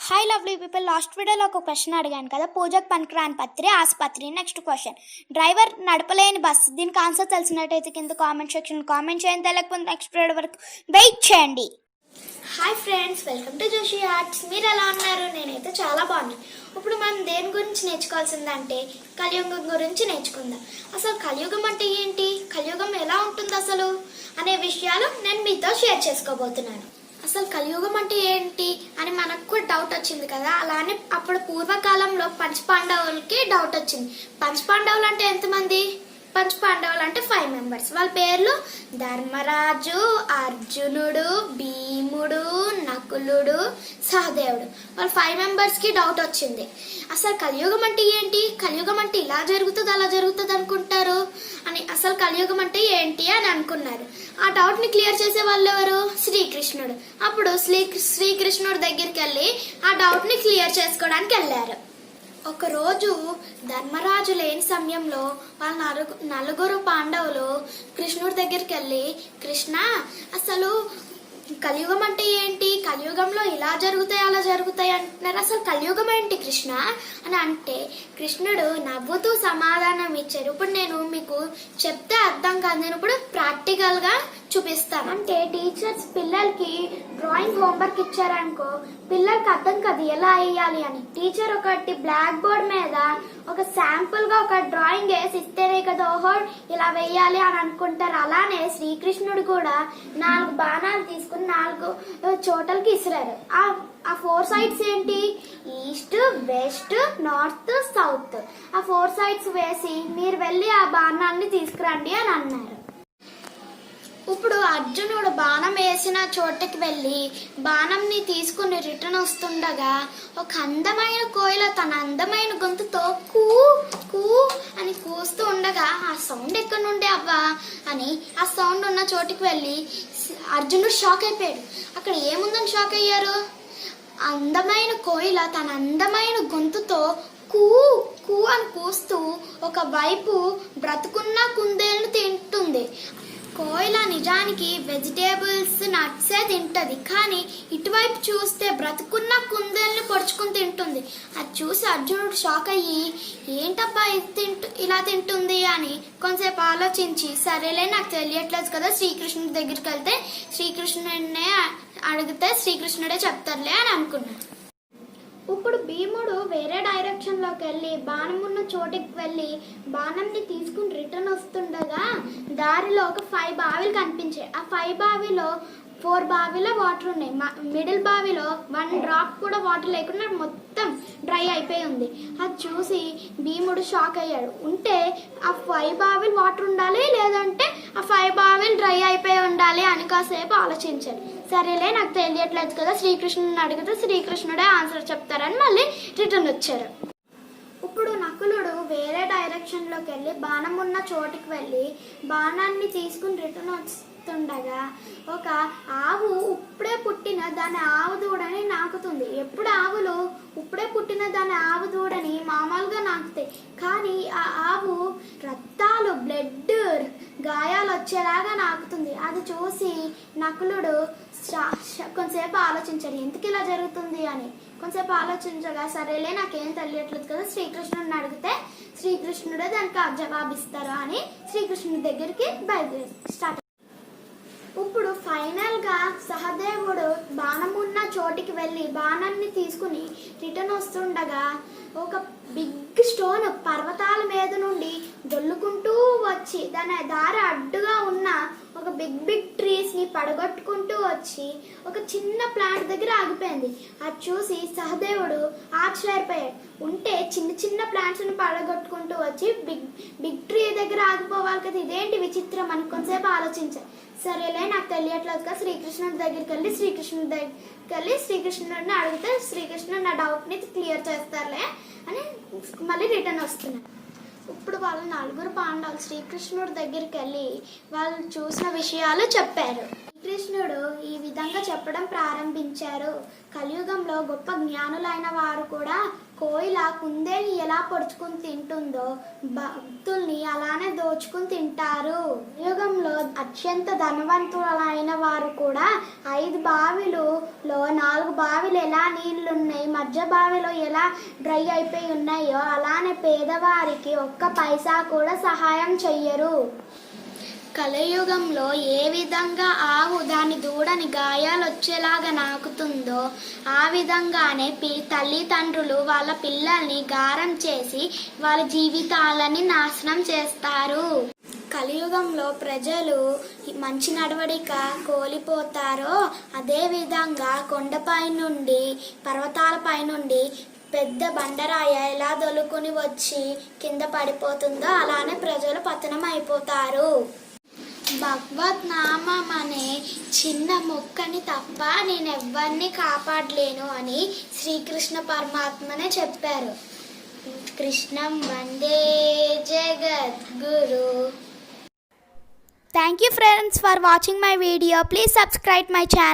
Hi lovely people, last వీడియోలో ఒక question అడిగాను కదా, పూజకు పనికిరాని పత్రి ఆసుపత్రి. నెక్స్ట్ క్వశ్చన్, డ్రైవర్ నడపలేని బస్సు. దీనికి ఆన్సర్ తెలిసినట్టయితే కింద కామెంట్ సెక్షన్ కామెంట్ చేయండి, తెలియకపోతే నెక్స్ట్ వీడియో వరకు వెయిట్ చేయండి. Hi friends, welcome to Joshi arts. మీరు ఎలా ఉన్నారు? నేనైతే చాలా బాగున్నాను. ఇప్పుడు మనం దేని గురించి నేర్చుకోవాల్సిందంటే కలియుగం గురించి నేర్చుకుందాం. అసలు కలియుగం అంటే ఏంటి, కలియుగం ఎలా ఉంటుంది అసలు అనే విషయాలు నేను మీతో షేర్ చేసుకోబోతున్నాను. అసలు కలియుగం అంటే ఏంటి అని మనకు కూడా డౌట్ వచ్చింది కదా. అలానే అప్పుడు పూర్వకాలంలో పంచపాండవులకి డౌట్ వచ్చింది. పంచపాండవులు అంటే ఎంతమంది? పంచపాండవులు అంటే 5 మెంబర్స్. వాళ్ళ పేర్లు ధర్మరాజు, అర్జునుడు, భీముడు, నకులుడు, సహదేవుడు. వాళ్ళ 5 మెంబర్స్కి డౌట్ వచ్చింది. అసలు కలియుగం అంటే ఏంటి, కలియుగం అంటే ఇలా జరుగుతుంది అలా జరుగుతుంది అనుకుంటారు అని. అసలు కలియుగం అంటే ఏంటి అని అనుకున్నారు. ఆ డౌట్ ని క్లియర్ చేసే వాళ్ళు ఎవరు? శ్రీకృష్ణుడు. అప్పుడు శ్రీకృష్ణుడి దగ్గరికి వెళ్ళి ఆ డౌట్ ని క్లియర్ చేసుకోవడానికి వెళ్ళారు. ఒక రోజు ధర్మరాజు లేని సమయంలో వాళ్ళ నలుగురు పాండవులు కృష్ణుడి దగ్గరికి వెళ్ళి, కృష్ణ అసలు కలియుగం అంటే ఏంటి, కలియుగంలో ఇలా జరుగుతాయి అలా జరుగుతాయి అంటున్నారు, అసలు కలియుగం ఏంటి కృష్ణ అని అంటే కృష్ణుడు నవ్వుతూ సమాధానం ఇచ్చారు. ఇప్పుడు నేను మీకు చెప్తే అర్థం కాదు, నేను ఇప్పుడు ప్రాక్టికల్ గా చూపిస్తాను. అంటే టీచర్స్ పిల్లలకి డ్రాయింగ్ హోంవర్క్ ఇచ్చారనుకో, పిల్లలకి అర్థం కాదు ఎలా వేయాలి అని. టీచర్ ఒకటి బ్లాక్ బోర్డ్ మీద ఒక శాంపుల్ గా ఒక డ్రాయింగ్ వేసి ఇస్తేనే కదా ఓహో ఇలా వేయాలి అని అనుకుంటారు. అలానే శ్రీకృష్ణుడు కూడా 4 బాణాలు తీసుకుని 4 చోటలకి ఇసిరారు. ఆ 4 సైడ్స్ ఏంటి? East, west, north, south. ఆ 4 సైడ్స్ వేసి మీరు వెళ్ళి ఆ బాణాన్ని తీసుకురండి అని అన్నారు. ఇప్పుడు అర్జునుడు బాణం వేసిన చోటకి వెళ్ళి బాణంని తీసుకుని రిటర్న్ వస్తుండగా ఒక అందమైన కోయిల తన అందమైన గొంతుతో కూ కూ అని కూస్తూ ఉండగా ఆ సౌండ్ ఎక్కడి నుండి అవ్వా అని ఆ సౌండ్ ఉన్న చోటుకి వెళ్ళి అర్జునుడు షాక్ అయిపోయాడు. అక్కడ ఏముందని షాక్ అయ్యారు? అందమైన కోయిల తన అందమైన గొంతుతో కూ కూ అని కూస్తూ ఒకవైపు బ్రతుకున్న కుందేలను తింటుంది. కోయిల నిజానికి వెజిటేబుల్స్, నట్సే తింటది, కానీ ఇటువైపు చూస్తే బ్రతుకున్న కుందేల్ని పొడుచుకుని తింటుంది. అది చూసి అర్జునుడు షాక్ అయ్యి ఏంటబ్బా ఇలా తింటుంది అని కొంతసేపు ఆలోచించి, సరేలే నాకు తెలియట్లేదు కదా, శ్రీకృష్ణుడి దగ్గరికి వెళ్తే శ్రీకృష్ణుడినే అడిగితే శ్రీకృష్ణుడే చెప్తారులే అని అనుకున్నాడు. ఇప్పుడు భీముడు వేరే డైరెక్షన్ లోకి వెళ్ళి బాణం ఉన్న చోటికి వెళ్ళి బాణంని తీసుకుని రిటర్న్ వస్తుండగా దారిలో ఒక 5 బావిలు కనిపించాయి. ఆ 5 బావిలో 4 బావిలో వాటర్ ఉన్నాయి. మిడిల్ బావిలో 1 డ్రాప్ కూడా వాటర్ లేకుండా మొత్తం డ్రై అయిపోయి ఉంది. అది చూసి భీముడు షాక్ అయ్యాడు. ఉంటే ఆ 5 బావిలు వాటర్ ఉండాలి, లేదంటే ఆ 5 బావిలు డ్రై అయిపోయి ఉండాలి అని కాసేపు ఆలోచించాడు. సరేలే నాకు తెలియట్లేదు కదా, శ్రీకృష్ణుని అడిగితే శ్రీకృష్ణుడే ఆన్సర్ చెప్తారని మళ్ళీ రిటర్న్ వచ్చారు. ఇప్పుడు నకులుడు వేరే డైరెక్షన్ లోకి వెళ్ళి బాణం ఉన్న చోటుకి వెళ్ళి బాణాన్ని తీసుకుని రిటర్న్ వస్తుండగా ఒక ఆవు ఇప్పుడే పుట్టిన దాని ఆవు దూడని నాకుతుంది. ఎప్పుడు ఆవులు ఇప్పుడే పుట్టిన దాని ఆవు దూడని మామూలుగా నాకుతాయి, కానీ ఆ ఆవు రక్తాలు, బ్లడ్, గాయాలు వచ్చేలాగా నాకుతుంది. అది చూసి నకులుడు కొంతసేపు ఆలోచించాడు ఎందుకు ఇలా జరుగుతుంది అని. కొంతసేపు ఆలోచించగా సరేలే నాకేం తెలియట్లేదు కదా, శ్రీకృష్ణుడిని అడిగితే శ్రీకృష్ణుడే దానికి జవాబిస్తారు అని శ్రీకృష్ణుడి దగ్గరికి బయలుదేరి స్టార్ట్. ఇప్పుడు ఫైనల్ గా సహదేవుడు బాణం ఉన్న చోటికి వెళ్ళి బాణాన్ని తీసుకుని రిటర్న్ వస్తుండగా ఒక బిగ్ స్టోన్ పర్వతాల మీద నుండి దొల్లుకుంటూ వచ్చి దాని దారి అడ్డుగా ఉన్న ఒక బిగ్ ట్రీస్ ని పడగొట్టుకుంటూ వచ్చి ఒక చిన్న ప్లాంట్ దగ్గర ఆగిపోయింది. అది చూసి సహదేవుడు ఆశ్చర్యపోయాడు. ఉంటే చిన్న ప్లాంట్స్ ని పడగొట్టుకుంటూ వచ్చి బిగ్ ట్రీ దగ్గర ఆగిపోవాలి కదా, ఇదేంటి విచిత్రం అని కొంతసేపు ఆలోచించాడు. సరేలే నాకు తెలియట్లేదు కదా, శ్రీకృష్ణుడి దగ్గరికి వెళ్ళి శ్రీకృష్ణుడిని అడిగితే శ్రీకృష్ణుడు నా డౌట్ ని క్లియర్ చేస్తారులే అని మళ్ళీ రిటర్న్ వస్తున్నాడు. ఇప్పుడు వాళ్ళ 4 పాండవులు శ్రీకృష్ణుడి దగ్గరికి వెళ్ళి వాళ్ళు చూసిన విషయాలు చెప్పారు. శ్రీకృష్ణుడు ఈ విధంగా చెప్పడం ప్రారంభించారు. కలియుగంలో గొప్ప జ్ఞానులైన వారు కూడా కోయిల కుందేలు ఎలా పొడుచుకుని తింటుందో భక్తుల్ని అలానే దోచుకుని తింటారు. యుగంలో అత్యంత ధనవంతులైన వారు కూడా 5 బావిలో 4 బావిలు ఎలా నీళ్లున్నాయి, మధ్య బావిలో ఎలా డ్రై అయిపోయి ఉన్నాయో అలానే పేదవారికి ఒక్క పైసా కూడా సహాయం చెయ్యరు. కలియుగంలో ఏ విధంగా ఆవు దాని దూడని గాయాలొచ్చేలాగా నాకుతుందో ఆ విధంగానే తల్లిదండ్రులు వాళ్ళ పిల్లల్ని గారం చేసి వాళ్ళ జీవితాలని నాశనం చేస్తారు. కలియుగంలో ప్రజలు మంచి నడవడిక కోల్పోతారో అదే విధంగా కొండపై నుండి పర్వతాలపై నుండి పెద్ద బండరాయ ఎలా దొలుకుని వచ్చి కింద పడిపోతుందో అలానే ప్రజలు పతనం అయిపోతారు. భగవద్ నామం అనే చిన్న మొక్కని తప్ప నేను ఎవ్వరిని కాపాడలేను అని శ్రీకృష్ణ పరమాత్మనే చెప్పారు. కృష్ణం వందే జగద్గురు. Thank you friends for watching my video. Please subscribe my channel.